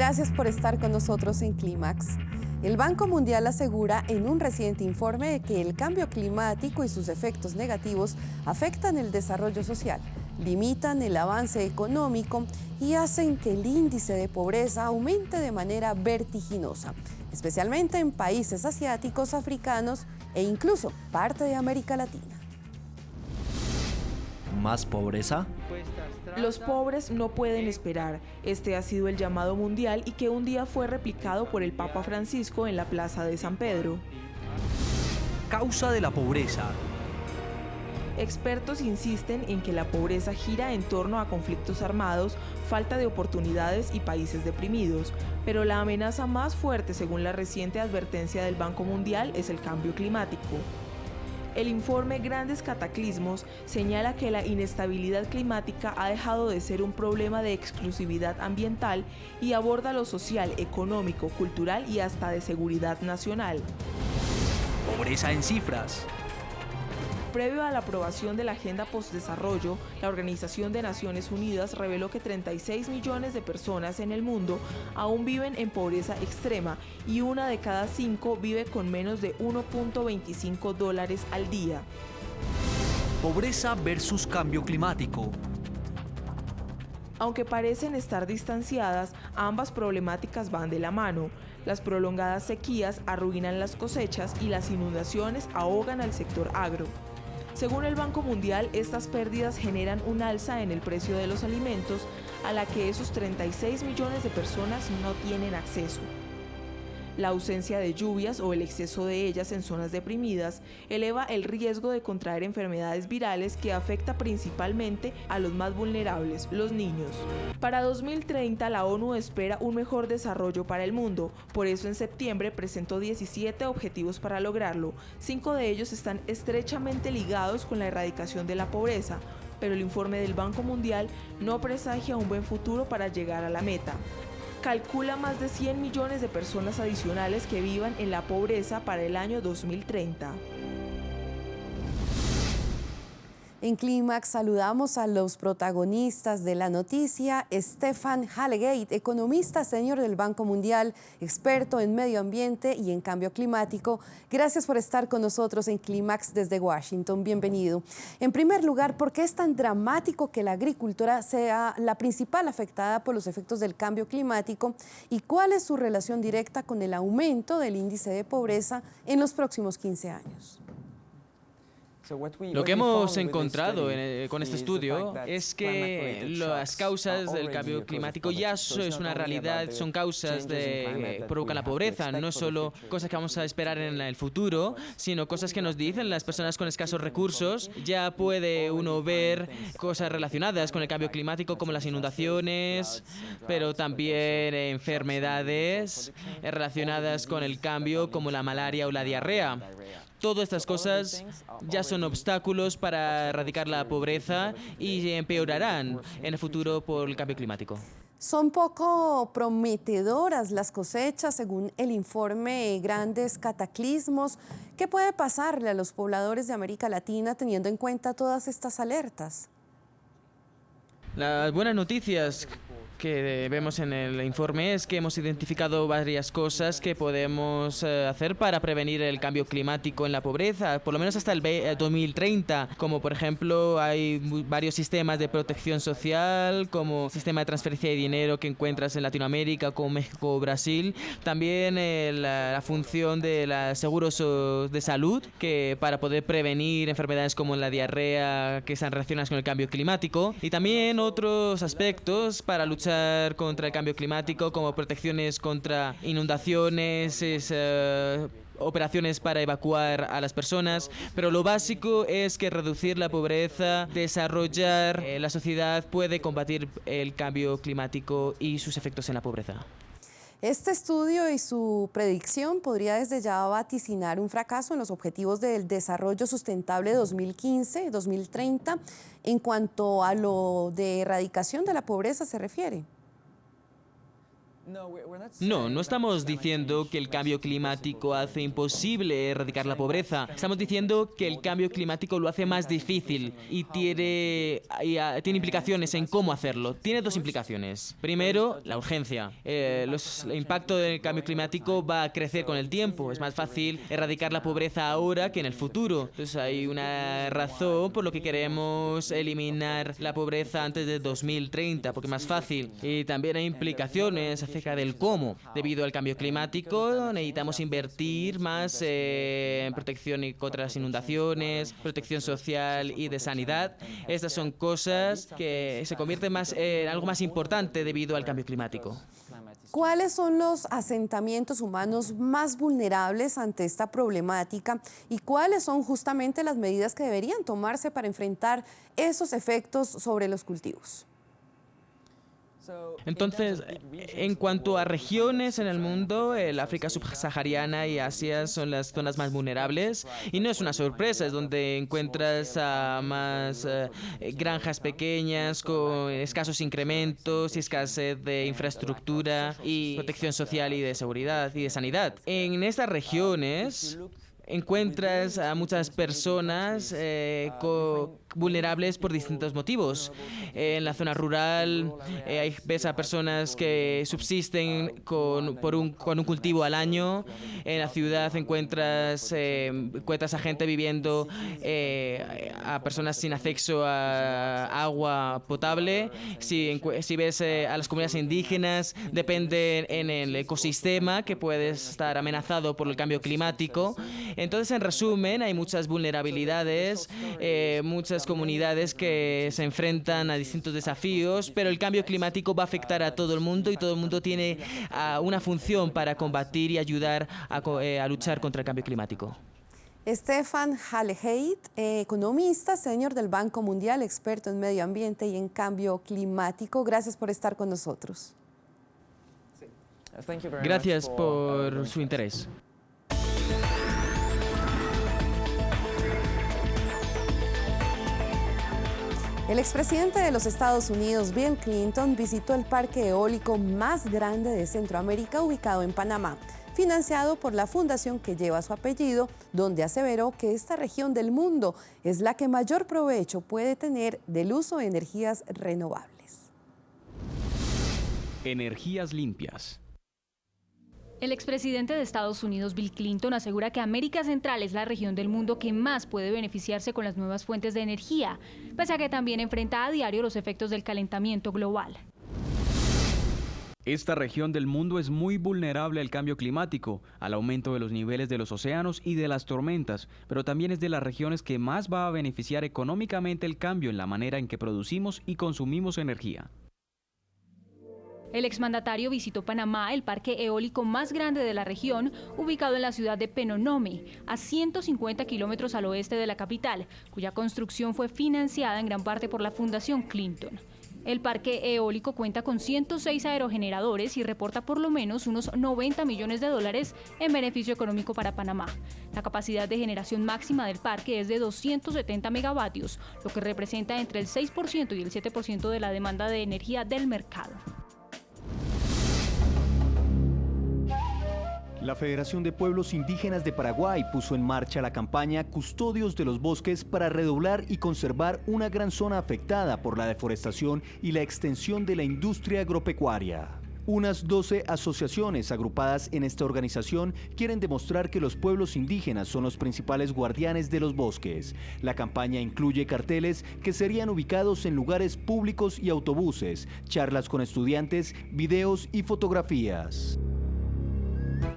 Gracias por estar con nosotros en Clímax. El Banco Mundial asegura en un reciente informe que el cambio climático y sus efectos negativos afectan el desarrollo social, limitan el avance económico y hacen que el índice de pobreza aumente de manera vertiginosa, especialmente en países asiáticos, africanos e incluso parte de América Latina. ¿Más pobreza? Los pobres no pueden esperar. Este ha sido el llamado mundial y que un día fue replicado por el Papa Francisco en la Plaza de San Pedro. Causa de la pobreza. Expertos insisten en que la pobreza gira en torno a conflictos armados, falta de oportunidades y países deprimidos, pero la amenaza más fuerte, según la reciente advertencia del Banco Mundial, es el cambio climático. El informe Grandes Cataclismos señala que la inestabilidad climática ha dejado de ser un problema de exclusividad ambiental y aborda lo social, económico, cultural y hasta de seguridad nacional. Pobreza en cifras. Previo a la aprobación de la Agenda Postdesarrollo, la Organización de Naciones Unidas reveló que 36 millones de personas en el mundo aún viven en pobreza extrema y una de cada 5 vive con menos de $1.25 al día. Pobreza versus cambio climático. Aunque parecen estar distanciadas, ambas problemáticas van de la mano. Las prolongadas sequías arruinan las cosechas y las inundaciones ahogan al sector agro. Según el Banco Mundial, estas pérdidas generan un alza en el precio de los alimentos a la que esos 36 millones de personas no tienen acceso. La ausencia de lluvias o el exceso de ellas en zonas deprimidas eleva el riesgo de contraer enfermedades virales que afecta principalmente a los más vulnerables, los niños. Para 2030, la ONU espera un mejor desarrollo para el mundo. Por eso en septiembre presentó 17 objetivos para lograrlo. 5 de ellos están estrechamente ligados con la erradicación de la pobreza, pero el informe del Banco Mundial no presagia un buen futuro para llegar a la meta. Calcula más de 100 millones de personas adicionales que vivan en la pobreza para el año 2030. En Clímax saludamos a los protagonistas de la noticia. Stefan Hallegate, economista senior del Banco Mundial, experto en medio ambiente y en cambio climático. Gracias por estar con nosotros en Clímax desde Washington. Bienvenido. En primer lugar, ¿por qué es tan dramático que la agricultura sea la principal afectada por los efectos del cambio climático? ¿Y cuál es su relación directa con el aumento del índice de pobreza en los próximos 15 años? Lo que hemos encontrado con este estudio es que las causas del cambio climático ya es una realidad, son causas que provocan la pobreza, no solo cosas que vamos a esperar en el futuro, sino cosas que nos dicen las personas con escasos recursos. Ya puede uno ver cosas relacionadas con el cambio climático como las inundaciones, pero también enfermedades relacionadas con el cambio como la malaria o la diarrea. Todas estas cosas ya son obstáculos para erradicar la pobreza y empeorarán en el futuro por el cambio climático. Son poco prometedoras las cosechas, según el informe Grandes Cataclismos. ¿Qué puede pasarle a los pobladores de América Latina teniendo en cuenta todas estas alertas? Las buenas noticias que vemos en el informe es que hemos identificado varias cosas que podemos hacer para prevenir el cambio climático en la pobreza, por lo menos hasta el 2030, como por ejemplo hay varios sistemas de protección social, como sistema de transferencia de dinero que encuentras en Latinoamérica, como México o Brasil, también la función de los seguros de salud, que para poder prevenir enfermedades como la diarrea que están relacionadas con el cambio climático, y también otros aspectos para luchar contra el cambio climático, como protecciones contra inundaciones, operaciones para evacuar a las personas, pero lo básico es que reducir la pobreza, desarrollar la sociedad puede combatir el cambio climático y sus efectos en la pobreza. Este estudio y su predicción podría desde ya vaticinar un fracaso en los objetivos del desarrollo sustentable 2015-2030 en cuanto a lo de erradicación de la pobreza se refiere. No estamos diciendo que el cambio climático hace imposible erradicar la pobreza. Estamos diciendo que el cambio climático lo hace más difícil y tiene implicaciones en cómo hacerlo. Tiene dos implicaciones. Primero, la urgencia. El impacto del cambio climático va a crecer con el tiempo. Es más fácil erradicar la pobreza ahora que en el futuro. Entonces hay una razón por lo que queremos eliminar la pobreza antes de 2030, porque es más fácil. Y también hay implicaciones acerca del cómo. Debido al cambio climático necesitamos invertir más en protección contra las inundaciones, protección social y de sanidad. Estas son cosas que se convierten más en algo más importante debido al cambio climático. ¿Cuáles son los asentamientos humanos más vulnerables ante esta problemática y cuáles son justamente las medidas que deberían tomarse para enfrentar esos efectos sobre los cultivos? Entonces, en cuanto a regiones en el mundo, el África subsahariana y Asia son las zonas más vulnerables y no es una sorpresa, es donde encuentras más granjas pequeñas con escasos incrementos y escasez de infraestructura y protección social y de seguridad y de sanidad. En estas regiones encuentras a muchas personas vulnerables por distintos motivos. En la zona rural ves a personas que subsisten con un cultivo al año. En la ciudad encuentras a gente viviendo, a personas sin acceso a agua potable. Si ves a las comunidades indígenas, dependen en el ecosistema que puede estar amenazado por el cambio climático. Entonces, en resumen, hay muchas vulnerabilidades, muchas comunidades que se enfrentan a distintos desafíos, pero el cambio climático va a afectar a todo el mundo y todo el mundo tiene una función para combatir y ayudar a luchar contra el cambio climático. Stefan Hallegeit, economista, senior del Banco Mundial, experto en medio ambiente y en cambio climático. Gracias por estar con nosotros. Gracias por su interés. El expresidente de los Estados Unidos, Bill Clinton, visitó el parque eólico más grande de Centroamérica, ubicado en Panamá, financiado por la fundación que lleva su apellido, donde aseveró que esta región del mundo es la que mayor provecho puede tener del uso de energías renovables. Energías limpias. El expresidente de Estados Unidos, Bill Clinton, asegura que América Central es la región del mundo que más puede beneficiarse con las nuevas fuentes de energía, pese a que también enfrenta a diario los efectos del calentamiento global. Esta región del mundo es muy vulnerable al cambio climático, al aumento de los niveles de los océanos y de las tormentas, pero también es de las regiones que más va a beneficiar económicamente el cambio en la manera en que producimos y consumimos energía. El exmandatario visitó Panamá, el parque eólico más grande de la región, ubicado en la ciudad de Penonomé, a 150 kilómetros al oeste de la capital, cuya construcción fue financiada en gran parte por la Fundación Clinton. El parque eólico cuenta con 106 aerogeneradores y reporta por lo menos unos 90 millones de dólares en beneficio económico para Panamá. La capacidad de generación máxima del parque es de 270 megavatios, lo que representa entre el 6% y el 7% de la demanda de energía del mercado. La Federación de Pueblos Indígenas de Paraguay puso en marcha la campaña Custodios de los Bosques para redoblar y conservar una gran zona afectada por la deforestación y la extensión de la industria agropecuaria. Unas 12 asociaciones agrupadas en esta organización quieren demostrar que los pueblos indígenas son los principales guardianes de los bosques. La campaña incluye carteles que serían ubicados en lugares públicos y autobuses, charlas con estudiantes, videos y fotografías.